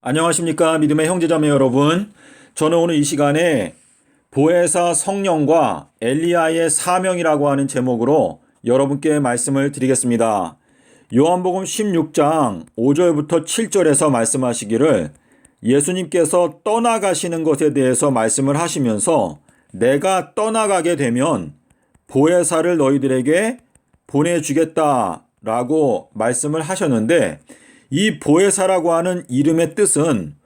안녕하십니까 믿음의 형제자매 여러분. 저는 오늘 이 시간에 보혜사 성령과 엘리야의 사명이라고 하는 제목으로 여러분께 말씀을 드리겠습니다. 요한복음 16장 5절부터 7절에서 말씀하시기를 예수님께서 떠나가시는 것에 대해서 말씀을 하시면서 내가 떠나가게 되면 보혜사를 너희들에게 보내주겠다 라고 말씀을 하셨는데, 이 보혜사라고 하는 이름의 뜻은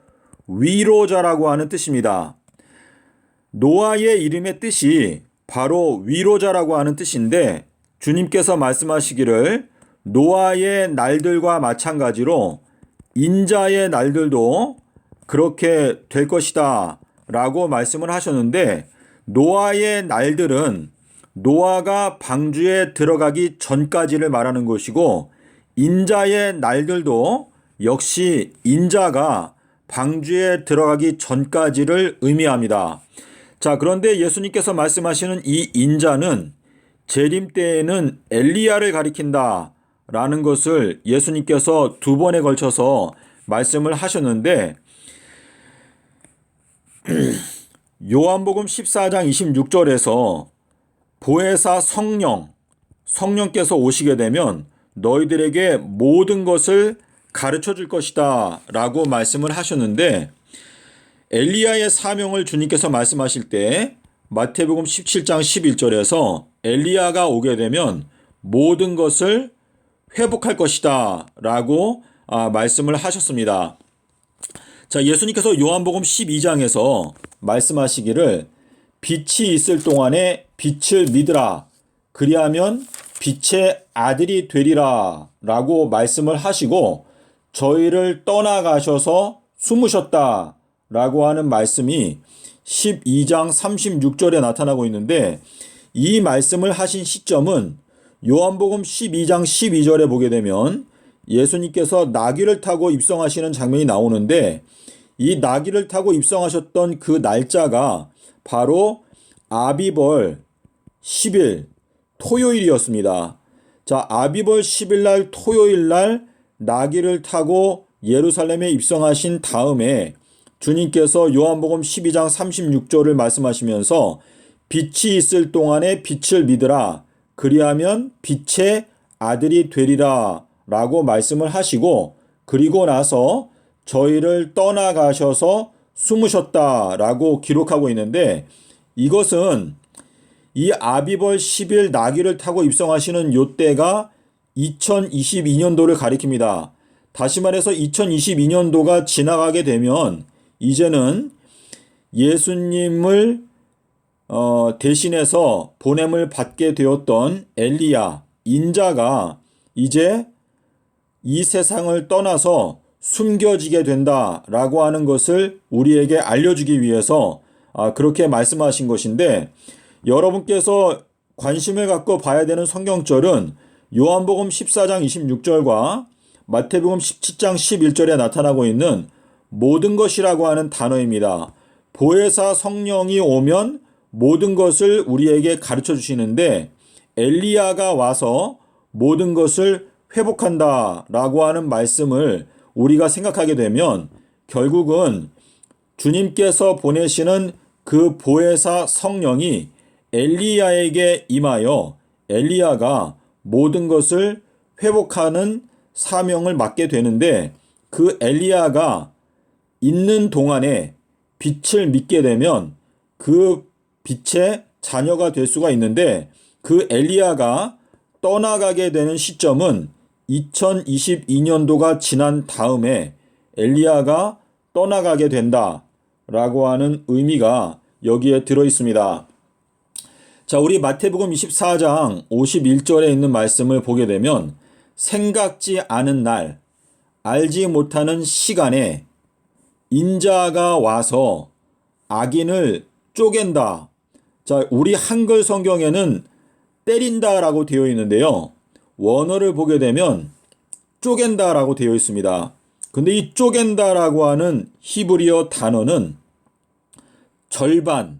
위로자라고 하는 뜻입니다. 노아의 이름의 뜻이 바로 위로자라고 하는 뜻인데, 주님께서 말씀하시기를 노아의 날들과 마찬가지로 인자의 날들도 그렇게 될 것이다 라고 말씀을 하셨는데, 노아의 날들은 노아가 방주에 들어가기 전까지를 말하는 것이고, 인자의 날들도 역시 인자가 방주에 들어가기 전까지를 의미합니다. 자, 그런데 예수님께서 말씀하시는 이 인자는 재림 때에는 엘리야를 가리킨다 라는 것을 예수님께서 두 번에 걸쳐서 말씀을 하셨는데, 요한복음 14장 26절에서 보혜사 성령께서 오시게 되면 너희들에게 모든 것을 가르쳐 줄 것이다 라고 말씀을 하셨는데, 엘리야의 사명을 주님께서 말씀하실 때 마태복음 17장 11절에서 엘리야가 오게 되면 모든 것을 회복할 것이다 라고 말씀을 하셨습니다. 자, 예수님께서 요한복음 12장에서 말씀하시기를 빛이 있을 동안에 빛을 믿으라, 그리하면 빛의 아들이 되리라 라고 말씀을 하시고, 저희를 떠나가셔서 숨으셨다 라고 하는 말씀이 12장 36절에 나타나고 있는데, 이 말씀을 하신 시점은 요한복음 12장 12절에 보게 되면 예수님께서 나귀를 타고 입성하시는 장면이 나오는데, 이 나귀를 타고 입성하셨던 그 날짜가 바로 아비벌 10일 토요일이었습니다. 자, 아비벌 10일 날 토요일 날 나귀를 타고 예루살렘에 입성하신 다음에 주님께서 요한복음 12장 36절을 말씀하시면서 빛이 있을 동안에 빛을 믿으라, 그리하면 빛의 아들이 되리라 라고 말씀을 하시고, 그리고 나서 저희를 떠나가셔서 숨으셨다 라고 기록하고 있는데, 이것은 이 아비벌 10일 나귀를 타고 입성하시는 요때가 2022년도를 가리킵니다. 다시 말해서 2022년도가 지나가게 되면 이제는 예수님을 대신해서 보냄을 받게 되었던 엘리야, 인자가 이제 이 세상을 떠나서 숨겨지게 된다라고 하는 것을 우리에게 알려주기 위해서 그렇게 말씀하신 것인데, 여러분께서 관심을 갖고 봐야 되는 성경절은 요한복음 14장 26절과 마태복음 17장 11절에 나타나고 있는 모든 것이라고 하는 단어입니다. 보혜사 성령이 오면 모든 것을 우리에게 가르쳐 주시는데, 엘리야가 와서 모든 것을 회복한다 라고 하는 말씀을 우리가 생각하게 되면, 결국은 주님께서 보내시는 그 보혜사 성령이 엘리야에게 임하여 엘리야가 모든 것을 회복하는 사명을 맡게 되는데, 그 엘리야가 있는 동안에 빛을 믿게 되면 그 빛의 자녀가 될 수가 있는데, 그 엘리야가 떠나가게 되는 시점은 2022년도가 지난 다음에 엘리야가 떠나가게 된다 라고 하는 의미가 여기에 들어 있습니다. 자, 우리 마태복음 24장 51절에 있는 말씀을 보게 되면 생각지 않은 날, 알지 못하는 시간에 인자가 와서 악인을 쪼갠다. 자, 우리 한글 성경에는 때린다라고 되어 있는데요, 원어를 보게 되면 쪼갠다라고 되어 있습니다. 근데 이 쪼갠다라고 하는 히브리어 단어는 절반이라고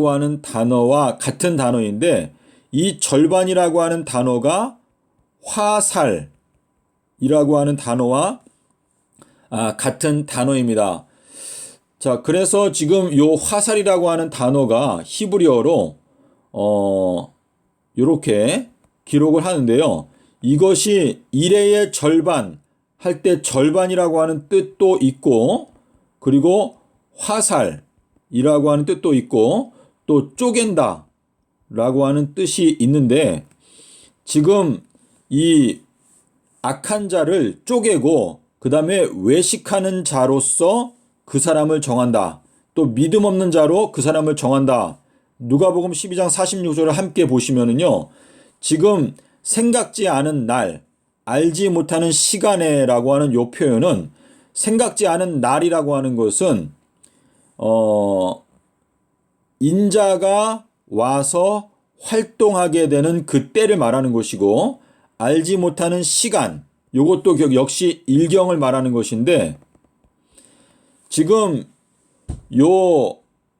하는 단어와 같은 단어인데, 이 절반이라고 하는 단어가 화살이라고 하는 단어와 같은 단어입니다. 자, 그래서 지금 요 화살이라고 하는 단어가 히브리어로 요렇게 기록을 하는데요. 이것이 일의 절반 할 때 절반이라고 하는 뜻도 있고, 그리고 화살이라고 하는 뜻도 있고, 또 쪼갠다 라고 하는 뜻이 있는데, 지금 이 악한 자를 쪼개고 그 다음에 외식하는 자로서 그 사람을 정한다. 또 믿음 없는 자로 그 사람을 정한다. 누가복음 12장 46절을 함께 보시면은요. 지금 생각지 않은 날, 알지 못하는 시간에라고 하는 요 표현은, 생각지 않은 날이라고 하는 것은 인자가 와서 활동하게 되는 그 때를 말하는 것이고, 알지 못하는 시간, 요것도 역시 일경을 말하는 것인데, 지금 요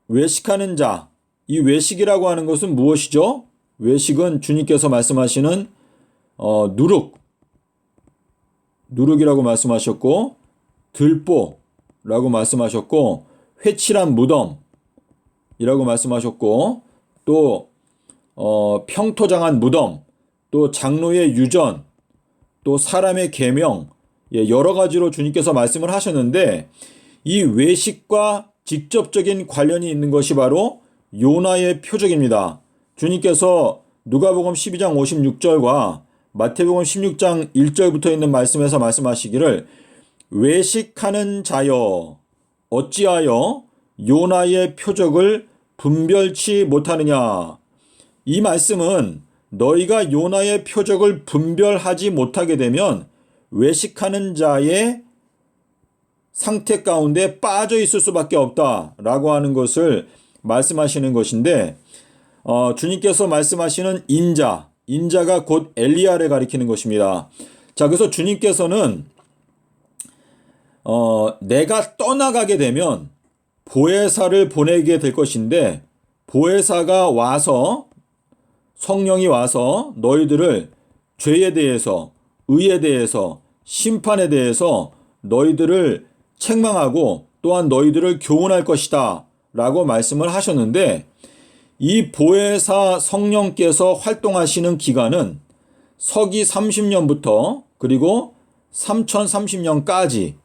외식하는 자, 이 외식이라고 하는 것은 무엇이죠? 외식은 주님께서 말씀하시는 누룩이라고 말씀하셨고, 들보라고 말씀하셨고, 회칠한 무덤이라고 말씀하셨고, 또 평토장한 무덤, 또 장로의 유전, 또 사람의 계명, 여러 가지로 주님께서 말씀을 하셨는데, 이 외식과 직접적인 관련이 있는 것이 바로 요나의 표적입니다. 주님께서 누가복음 12장 56절과 마태복음 16장 1절부터 있는 말씀에서 말씀하시기를, 외식하는 자여 어찌하여 요나의 표적을 분별치 못하느냐. 이 말씀은 너희가 요나의 표적을 분별하지 못하게 되면 외식하는 자의 상태 가운데 빠져 있을 수밖에 없다라고 하는 것을 말씀하시는 것인데, 주님께서 말씀하시는 인자가 곧 엘리야를 가리키는 것입니다. 자, 그래서 주님께서는 내가 떠나가게 되면 보혜사를 보내게 될 것인데, 보혜사가 와서, 성령이 와서 너희들을 죄에 대해서, 의에 대해서, 심판에 대해서 너희들을 책망하고 또한 너희들을 교훈할 것이다 라고 말씀을 하셨는데, 이 보혜사 성령께서 활동하시는 기간은 서기 30년부터 그리고 3030년까지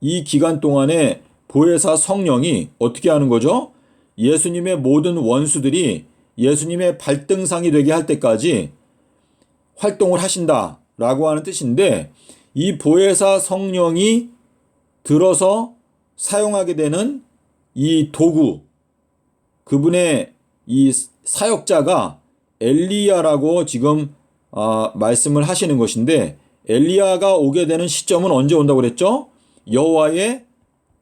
이 기간 동안에 보혜사 성령이 어떻게 하는 거죠? 예수님의 모든 원수들이 예수님의 발등상이 되게 할 때까지 활동을 하신다라고 하는 뜻인데, 이 보혜사 성령이 들어서 사용하게 되는 이 도구, 그분의 이 사역자가 엘리야라고 지금 말씀을 하시는 것인데, 엘리야가 오게 되는 시점은 언제 온다고 그랬죠? 여호와의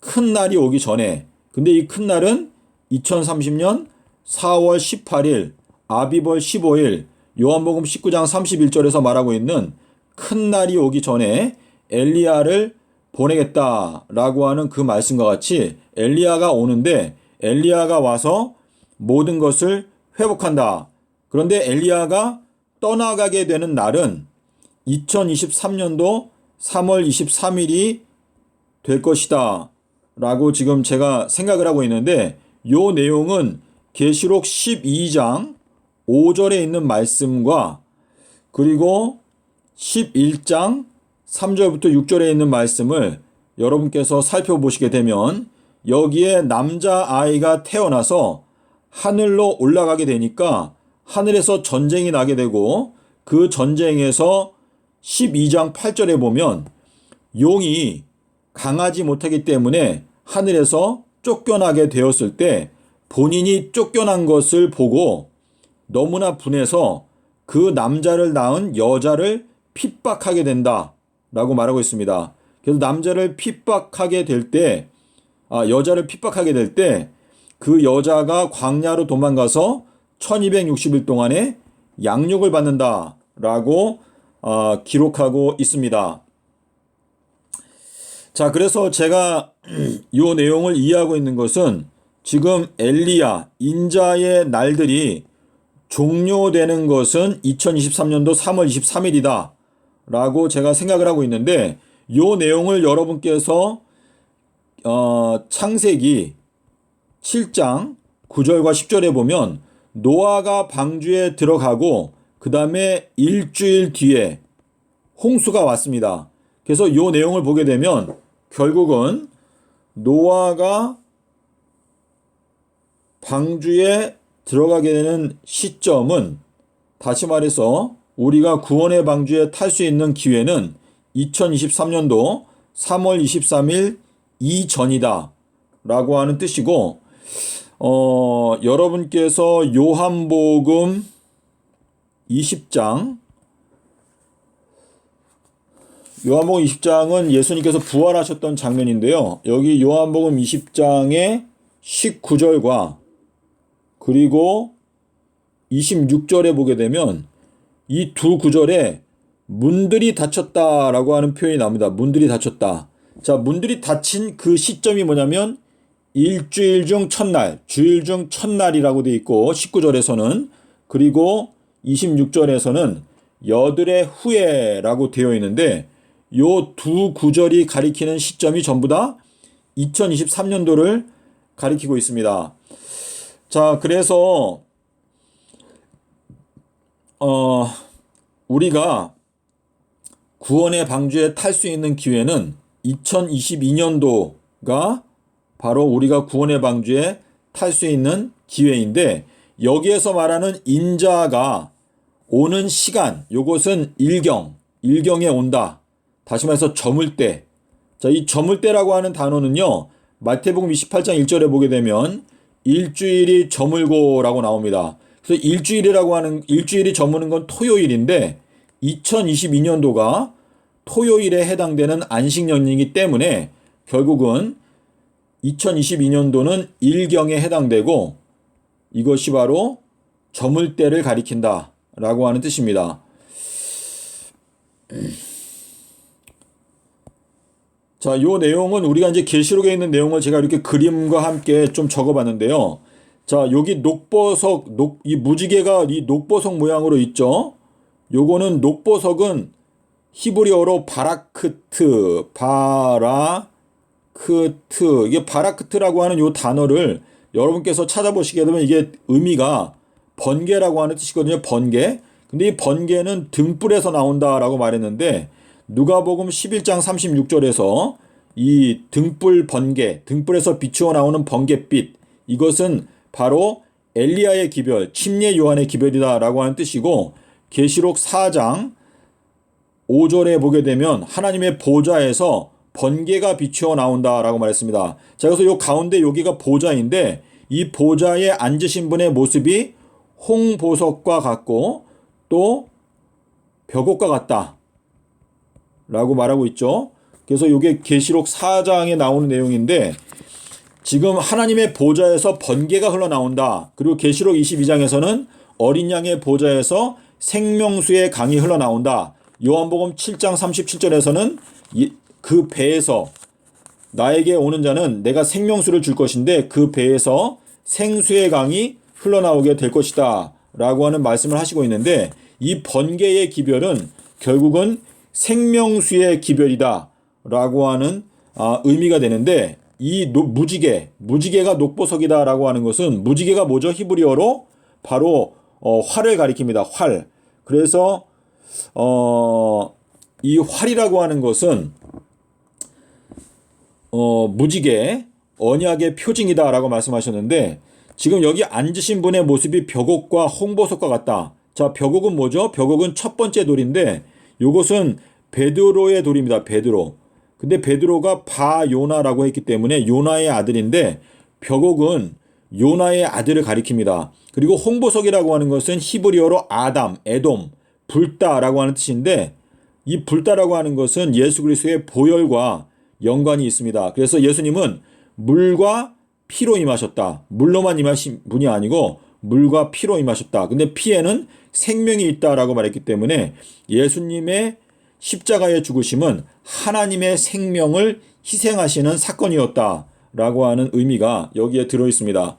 큰 날이 오기 전에. 근데 이 큰 날은 2030년 4월 18일 아비벌 15일 요한복음 19장 31절에서 말하고 있는 큰 날이 오기 전에 엘리야를 보내겠다라고 하는 그 말씀과 같이 엘리야가 오는데, 엘리야가 와서 모든 것을 회복한다. 그런데 엘리야가 떠나가게 되는 날은 2023년도 3월 23일이 될 것이다 라고 지금 제가 생각을 하고 있는데, 요 내용은 계시록 12장 5절에 있는 말씀과 그리고 11장 3절부터 6절에 있는 말씀을 여러분께서 살펴보시게 되면, 여기에 남자아이가 태어나서 하늘로 올라가게 되니까 하늘에서 전쟁이 나게 되고, 그 전쟁에서 12장 8절에 보면 용이 강하지 못하기 때문에 하늘에서 쫓겨나게 되었을 때 본인이 쫓겨난 것을 보고 너무나 분해서 그 남자를 낳은 여자를 핍박하게 된다 라고 말하고 있습니다. 그래서 남자를 핍박하게 될 때, 여자를 핍박하게 될 때 그 여자가 광야로 도망가서 1260일 동안에 양육을 받는다 라고 기록하고 있습니다. 자, 그래서 제가 이 내용을 이해하고 있는 것은, 지금 엘리야, 인자의 날들이 종료되는 것은 2023년도 3월 23일이다 라고 제가 생각을 하고 있는데, 요 내용을 여러분께서 창세기 7장 9절과 10절에 보면 노아가 방주에 들어가고 그 다음에 일주일 뒤에 홍수가 왔습니다. 그래서 요 내용을 보게 되면 결국은 노아가 방주에 들어가게 되는 시점은, 다시 말해서 우리가 구원의 방주에 탈 수 있는 기회는 2023년도 3월 23일 이전이다 라고 하는 뜻이고, 여러분께서 요한복음 20장, 요한복음 20장은 예수님께서 부활하셨던 장면인데요. 여기 요한복음 20장의 19절과 그리고 26절에 보게 되면 이 두 구절에 문들이 닫혔다라고 하는 표현이 나옵니다. 문들이 닫혔다. 자, 문들이 닫힌 그 시점이 뭐냐면 일주일 중 첫날, 주일 중 첫날이라고 되어 있고 19절에서는, 그리고 26절에서는 여드레 후에라고 되어 있는데 요 두 구절이 가리키는 시점이 전부 다 2023년도를 가리키고 있습니다. 자, 그래서 우리가 구원의 방주에 탈 수 있는 기회는 2022년도가 바로 우리가 구원의 방주에 탈 수 있는 기회인데, 여기에서 말하는 인자가 오는 시간, 요것은 일경에 온다. 다시 말해서 저물 때. 자, 이 저물 때라고 하는 단어는요, 마태복음 28장 1절에 보게 되면 일주일이 저물고라고 나옵니다. 그래서 일주일이 저무는 건 토요일인데 2022년도가 토요일에 해당되는 안식년이기 때문에 결국은 2022년도는 일경에 해당되고 이것이 바로 저물 때를 가리킨다 라고 하는 뜻입니다. 자, 요 내용은 우리가 이제 계시록에 있는 내용을 제가 이렇게 그림과 함께 좀 적어봤는데요. 자, 여기 이 무지개가 이 녹보석 모양으로 있죠. 요거는 녹보석은 히브리어로 이게 바라크트라고 하는 요 단어를 여러분께서 찾아보시게 되면 이게 의미가 번개라고 하는 뜻이거든요. 번개. 근데 이 번개는 등불에서 나온다라고 말했는데 누가복음 11장 36절에서 이 등불 번개, 등불에서 비추어 나오는 번개빛, 이것은 바로 엘리야의 기별, 침례 요한의 기별이다라고 하는 뜻이고, 계시록 4장 5절에 보게 되면 하나님의 보좌에서 번개가 비추어 나온다라고 말했습니다. 자, 그래서 요 가운데 여기가 보좌인데 이 보좌에 앉으신 분의 모습이 홍보석과 같고 또 벽옥과 같다 라고 말하고 있죠. 그래서 이게 계시록 4장에 나오는 내용인데 지금 하나님의 보좌에서 번개가 흘러나온다. 그리고 계시록 22장에서는 어린 양의 보좌에서 생명수의 강이 흘러나온다. 요한복음 7장 37절에서는 그 배에서 나에게 오는 자는 내가 생명수를 줄 것인데 그 배에서 생수의 강이 흘러나오게 될 것이다 라고 하는 말씀을 하시고 있는데, 이 번개의 기별은 결국은 생명수의 기별이다 라고 하는 의미가 되는데, 이 무지개가 녹보석이다 라고 하는 것은, 무지개가 뭐죠? 히브리어로 바로 활을 가리킵니다. 활. 그래서 이 활이라고 하는 것은 무지개, 언약의 표징이다 라고 말씀하셨는데, 지금 여기 앉으신 분의 모습이 벽옥과 홍보석과 같다. 자, 벽옥은 뭐죠? 벽옥은 첫 번째 돌인데 이것은 베드로의 돌입니다. 베드로. 근데 베드로가 바요나라고 했기 때문에 요나의 아들인데 벽옥은 요나의 아들을 가리킵니다. 그리고 홍보석이라고 하는 것은 히브리어로 아담, 에돔, 불다라고 하는 뜻인데, 이 불다라고 하는 것은 예수 그리스도의 보혈과 연관이 있습니다. 그래서 예수님은 물과 피로 임하셨다. 물로만 임하신 분이 아니고 물과 피로 임하셨다. 근데 피에는 생명이 있다라고 말했기 때문에 예수님의 십자가의 죽으심은 하나님의 생명을 희생하시는 사건이었다라고 하는 의미가 여기에 들어 있습니다.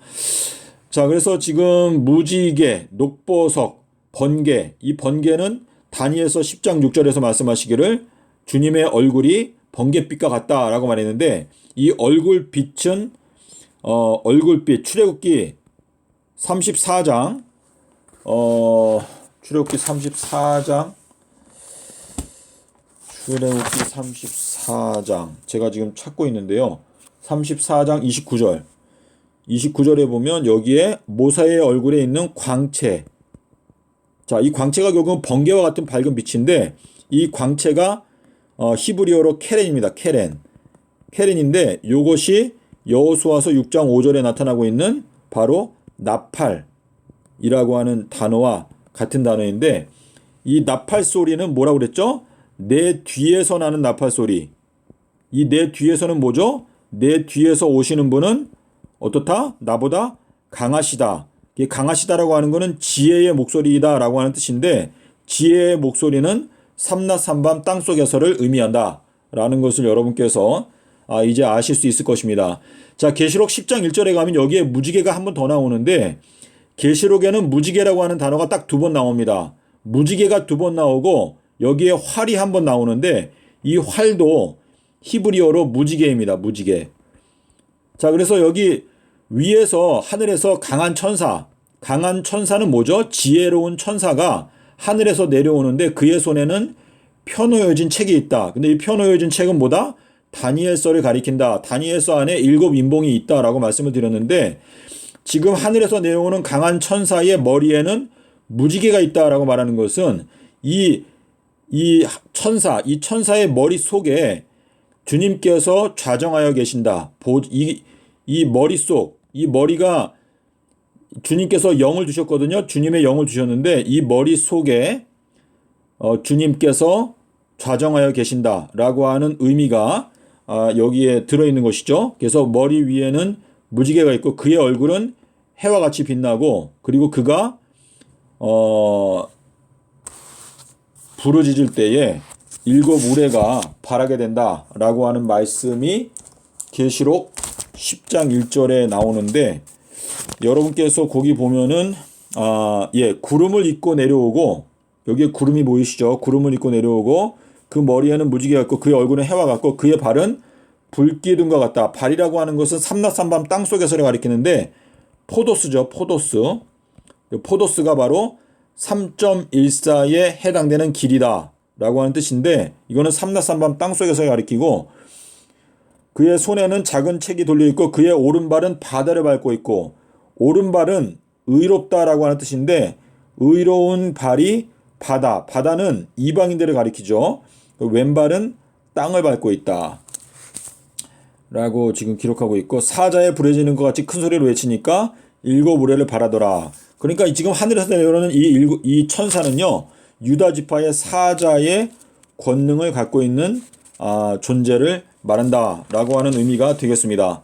자, 그래서 지금 무지개, 녹보석, 번개, 이 번개는 다니엘서 10장 6절에서 말씀하시기를 주님의 얼굴이 번갯빛과 같다라고 말했는데 이 얼굴빛은 얼굴빛 출애굽기 34장 출애굽기 34장 제가 지금 찾고 있는데요. 34장 29절에 보면 여기에 모세의 얼굴에 있는 광채. 자, 이 광채가 결국은 번개와 같은 밝은 빛인데 이 광채가 히브리어로 케렌입니다. 케렌인데 요것이 여호수아서 6장 5절에 나타나고 있는 바로 나팔이라고 하는 단어와 같은 단어인데 이 나팔 소리는 뭐라고 그랬죠? 내 뒤에서 나는 나팔 소리. 이 내 뒤에서는 뭐죠? 내 뒤에서 오시는 분은 어떻다? 나보다 강하시다. 이 강하시다라고 하는 것은 지혜의 목소리이다라고 하는 뜻인데 지혜의 목소리는 삼낮 삼밤 땅속에서를 의미한다 라는 것을 여러분께서 이제 아실 수 있을 것입니다. 자, 계시록 10장 1절에 가면 여기에 무지개가 한 번 더 나오는데 계시록에는 무지개라고 하는 단어가 딱 2번 나옵니다. 무지개가 2번 나오고 여기에 활이 한 번 나오는데 이 활도 히브리어로 무지개입니다. 무지개. 자, 그래서 여기 위에서 하늘에서 강한 천사는 뭐죠? 지혜로운 천사가 하늘에서 내려오는데 그의 손에는 펴놓여진 책이 있다. 근데 이 펴놓여진 책은 뭐다? 다니엘서를 가리킨다. 다니엘서 안에 7 인봉이 있다라고 말씀을 드렸는데 지금 하늘에서 내려오는 강한 천사의 머리에는 무지개가 있다라고 말하는 것은 이 천사의 머리 속에 주님께서 좌정하여 계신다. 이 머리가 주님께서 영을 주셨거든요. 주님의 영을 주셨는데 이 머리 속에 주님께서 좌정하여 계신다라고 하는 의미가 여기에 들어있는 것이죠. 그래서 머리 위에는 무지개가 있고 그의 얼굴은 해와 같이 빛나고 그리고 그가 부르짖을 때에 7 우레가 발하게 된다라고 하는 말씀이 계시록 10장 1절에 나오는데 여러분께서 거기 보면은 구름을 입고 내려오고 여기에 구름이 보이시죠? 구름을 입고 내려오고 그 머리에는 무지개가 있고 그의 얼굴은 해와 같고 그의 발은 불기둥과 같다. 발이라고 하는 것은 삼낮 삼밤 땅속에서를 가리키는데 포도스죠. 포도스가 바로 3.14에 해당되는 길이다 라고 하는 뜻인데 이거는 삼낮 삼밤 땅속에서 가리키고 그의 손에는 작은 책이 돌려있고 그의 오른발은 바다를 밟고 있고 오른발은 의롭다라고 하는 뜻인데 의로운 발이 바다는 이방인들을 가리키죠. 왼발은 땅을 밟고 있다 라고 지금 기록하고 있고 사자에 부러지는 것 같이 큰 소리로 외치니까 7 우레를 바라더라. 그러니까 지금 하늘에서 내려오는 이 천사는요 유다 지파의 사자의 권능을 갖고 있는 존재를 말한다라고 하는 의미가 되겠습니다.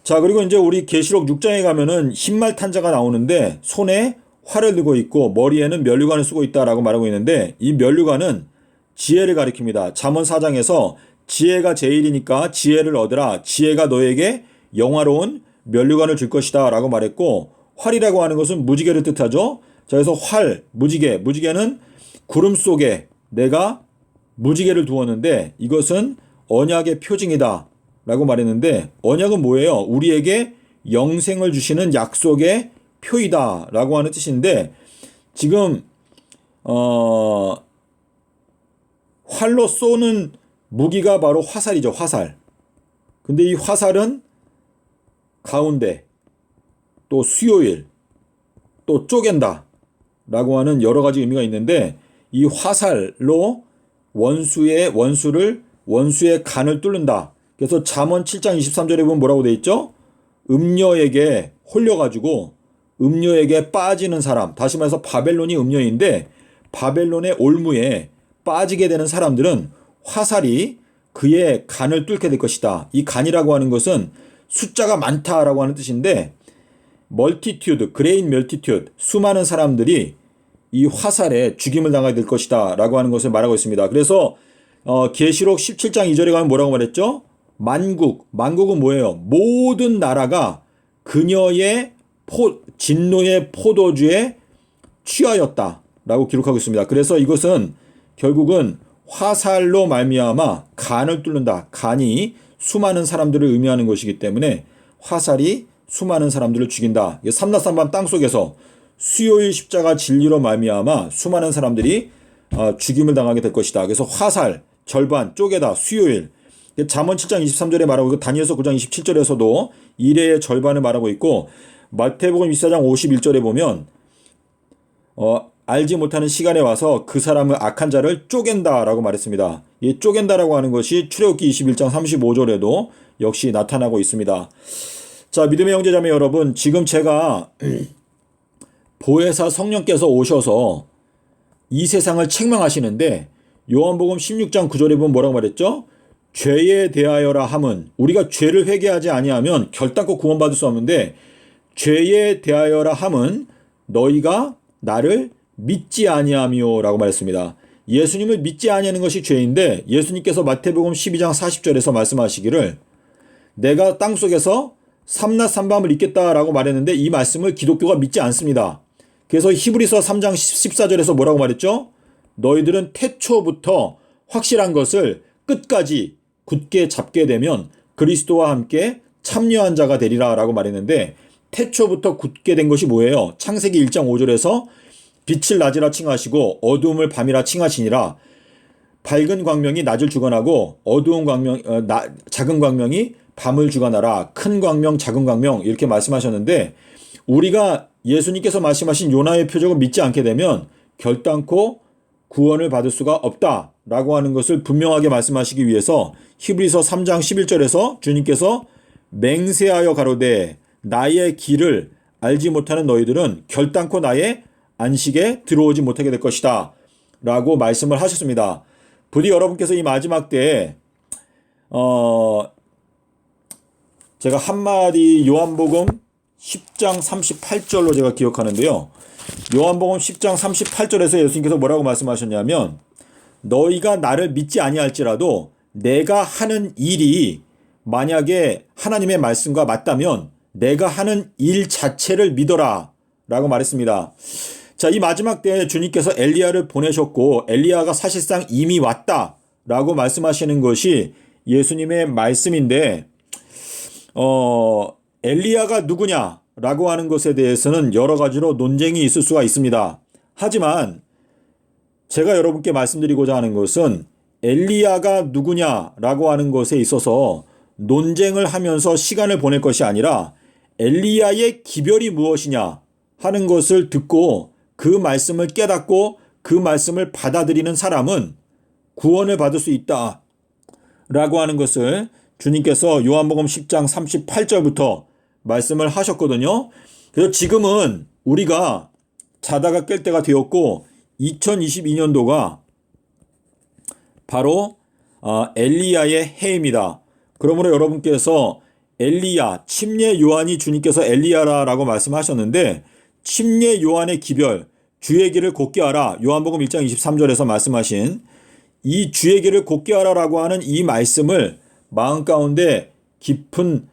자, 그리고 이제 우리 계시록 6장에 가면은 흰말 탄 자가 나오는데 손에 활을 들고 있고 머리에는 면류관을 쓰고 있다라고 말하고 있는데 이 면류관은 지혜를 가리킵니다. 잠언 4장에서 지혜가 제일이니까 지혜를 얻으라. 지혜가 너에게 영화로운 면류관을 줄 것이다 라고 말했고 활이라고 하는 것은 무지개를 뜻하죠. 자, 그래서 무지개는 구름 속에 내가 무지개를 두었는데 이것은 언약의 표징이다 라고 말했는데 언약은 뭐예요? 우리에게 영생을 주시는 약속의 표이다 라고 하는 뜻인데 지금 활로 쏘는 무기가 바로 화살이죠. 화살. 근데 이 화살은 가운데 또 수요일 또 쪼갠다 라고 하는 여러 가지 의미가 있는데 이 화살로 원수의 간을 뚫는다. 그래서 잠언 7장 23절에 보면 뭐라고 돼 있죠? 음녀에게 홀려가지고 음녀에게 빠지는 사람, 다시 말해서 바벨론이 음녀인데 바벨론의 올무에 빠지게 되는 사람들은 화살이 그의 간을 뚫게 될 것이다. 이 간이라고 하는 것은 숫자가 많다라고 하는 뜻인데 great 수많은 사람들이 이 화살에 죽임을 당하게 될 것이다 라고 하는 것을 말하고 있습니다. 그래서 계시록 17장 2절에 가면 뭐라고 말했죠? 만국은 뭐예요? 모든 나라가 그녀의 진노의 포도주에 취하였다 라고 기록하고 있습니다. 그래서 이것은 결국은 화살로 말미암아 간을 뚫는다. 간이 수많은 사람들을 의미하는 것이기 때문에 화살이 수많은 사람들을 죽인다. 삼라산밤 땅속에서 수요일 십자가 진리로 말미암아 수많은 사람들이 죽임을 당하게 될 것이다. 그래서 화살, 절반, 쪼개다, 수요일. 잠언 7장 23절에 말하고 있고 다니엘서 9장 27절에서도 일의 절반을 말하고 있고 마태복음 24장 51절에 보면 알지 못하는 시간에 와서 그 사람을 악한 자를 쪼갠다라고 말했습니다. 이 쪼갠다라고 하는 것이 출애굽기 21장 35절에도 역시 나타나고 있습니다. 자, 믿음의 형제자매 여러분, 지금 제가 보혜사 성령께서 오셔서 이 세상을 책망하시는데 요한복음 16장 9절에 보면 뭐라고 말했죠? 죄에 대하여라 함은, 우리가 죄를 회개하지 아니하면 결단코 구원받을 수 없는데 죄에 대하여라 함은 너희가 나를 믿지 아니하며 라고 말했습니다. 예수님을 믿지 아니하는 것이 죄인데 예수님께서 마태복음 12장 40절에서 말씀하시기를 내가 땅속에서 삼낮 삼밤을 잊겠다라고 말했는데 이 말씀을 기독교가 믿지 않습니다. 그래서 히브리서 3장 14절에서 뭐라고 말했죠? 너희들은 태초부터 확실한 것을 끝까지 굳게 잡게 되면 그리스도와 함께 참여한 자가 되리라 라고 말했는데 태초부터 굳게 된 것이 뭐예요? 창세기 1장 5절에서 빛을 낮이라 칭하시고 어두움을 밤이라 칭하시니라. 밝은 광명이 낮을 주관하고 어두운 광명, 작은 광명이 밤을 주관하라. 큰 광명, 작은 광명 이렇게 말씀하셨는데 우리가 예수님께서 말씀하신 요나의 표적을 믿지 않게 되면 결단코 구원을 받을 수가 없다라고 하는 것을 분명하게 말씀하시기 위해서 히브리서 3장 11절에서 주님께서 맹세하여 가로되 나의 길을 알지 못하는 너희들은 결단코 나의 안식에 들어오지 못하게 될 것이다 라고 말씀을 하셨습니다. 부디 여러분께서 이 마지막 때에 제가 한마디 요한복음 10장 38절로 제가 기억하는데요. 요한복음 10장 38절에서 예수님께서 뭐라고 말씀하셨냐면 너희가 나를 믿지 아니할지라도 내가 하는 일이 만약에 하나님의 말씀과 맞다면 내가 하는 일 자체를 믿어라 라고 말했습니다. 자, 이 마지막 때에 주님께서 엘리야를 보내셨고 엘리야가 사실상 이미 왔다 라고 말씀하시는 것이 예수님의 말씀인데 엘리야가 누구냐 라고 하는 것에 대해서는 여러 가지로 논쟁이 있을 수가 있습니다. 하지만 제가 여러분께 말씀드리고자 하는 것은 엘리야가 누구냐라고 하는 것에 있어서 논쟁을 하면서 시간을 보낼 것이 아니라 엘리야의 기별이 무엇이냐 하는 것을 듣고 그 말씀을 깨닫고 그 말씀을 받아들이는 사람은 구원을 받을 수 있다 라고 하는 것을 주님께서 요한복음 10장 38절부터 말씀을 하셨거든요. 그래서 지금은 우리가 자다가 깰 때가 되었고 2022년도가 바로 엘리야의 해입니다. 그러므로 여러분께서 엘리야, 침례 요한이 주님께서 엘리야라고 말씀하셨는데 침례 요한의 기별, 주의 길을 곧게 하라. 요한복음 1장 23절에서 말씀하신 이 주의 길을 곧게 하라라고 하는 이 말씀을 마음 가운데 깊은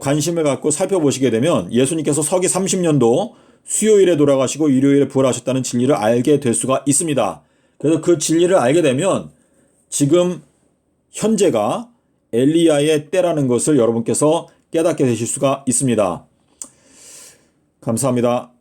관심을 갖고 살펴보시게 되면 예수님께서 서기 30년도 수요일에 돌아가시고 일요일에 부활하셨다는 진리를 알게 될 수가 있습니다. 그래서 그 진리를 알게 되면 지금 현재가 엘리야의 때라는 것을 여러분께서 깨닫게 되실 수가 있습니다. 감사합니다.